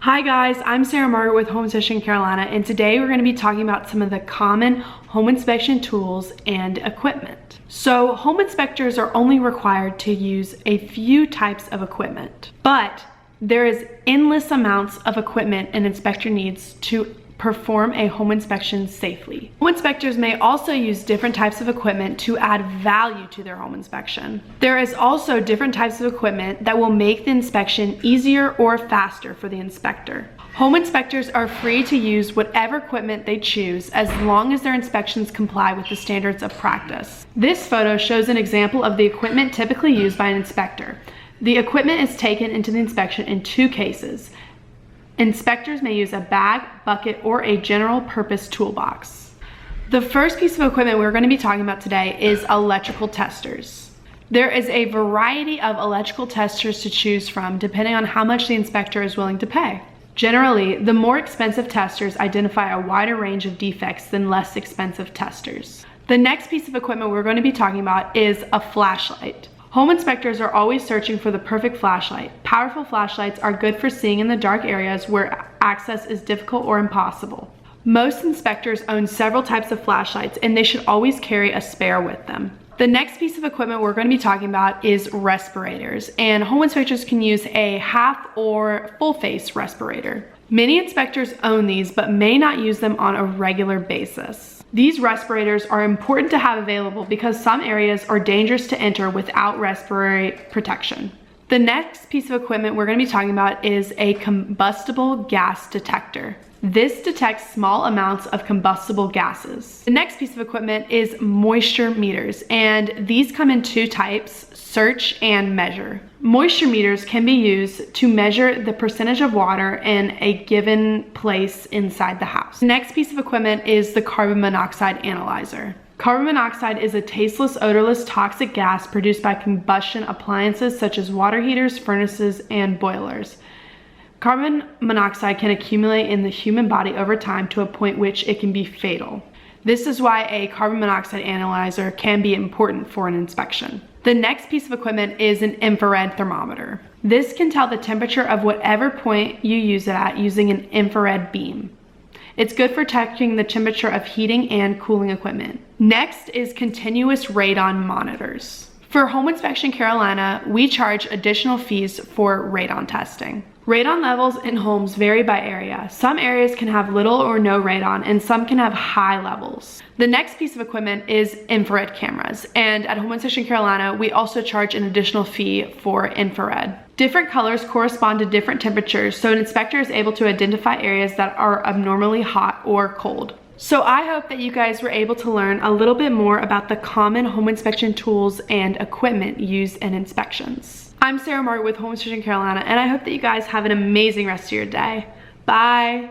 Hi guys, I'm Sarah Margaret with Home Inspection Carolina, and today we're going to be talking about some of the common home inspection tools and equipment. So home inspectors are only required to use a few types of equipment, but there is endless amounts of equipment an inspector needs to perform a home inspection safely. Home inspectors may also use different types of equipment to add value to their home inspection. There is also different types of equipment that will make the inspection easier or faster for the inspector. Home inspectors are free to use whatever equipment they choose as long as their inspections comply with the standards of practice. This photo shows an example of the equipment typically used by an inspector. The equipment is taken into the inspection in two cases. Inspectors may use a bag, bucket, or a general purpose toolbox. The first piece of equipment we're going to be talking about today is electrical testers. There is a variety of electrical testers to choose from depending on how much the inspector is willing to pay. Generally, the more expensive testers identify a wider range of defects than less expensive testers. The next piece of equipment we're going to be talking about is a flashlight. Home inspectors are always searching for the perfect flashlight. Powerful flashlights are good for seeing in the dark areas where access is difficult or impossible. Most inspectors own several types of flashlights, and they should always carry a spare with them. The next piece of equipment we're going to be talking about is respirators, and home inspectors can use a half or full face respirator. Many inspectors own these but may not use them on a regular basis. These respirators are important to have available because some areas are dangerous to enter without respiratory protection. The next piece of equipment we're going to be talking about is a combustible gas detector. This detects small amounts of combustible gases. The next piece of equipment is moisture meters, and these come in two types: search and measure. Moisture meters can be used to measure the percentage of water in a given place inside the house. The next piece of equipment is the carbon monoxide analyzer. Carbon monoxide is a tasteless, odorless, toxic gas produced by combustion appliances such as water heaters, furnaces, and boilers. Carbon monoxide can accumulate in the human body over time to a point which it can be fatal. This is why a carbon monoxide analyzer can be important for an inspection. The next piece of equipment is an infrared thermometer. This can tell the temperature of whatever point you use it at using an infrared beam. It's good for checking the temperature of heating and cooling equipment. Next is continuous radon monitors. For Home Inspection Carolina, we charge additional fees for radon testing. Radon levels in homes vary by area. Some areas can have little or no radon, and some can have high levels. The next piece of equipment is infrared cameras, and at Home Inspection Carolina, we also charge an additional fee for infrared. Different colors correspond to different temperatures, so an inspector is able to identify areas that are abnormally hot or cold. So I hope that you guys were able to learn a little bit more about the common home inspection tools and equipment used in inspections. I'm Sarah Margaret with Home Inspection Carolina, and I hope that you guys have an amazing rest of your day. Bye.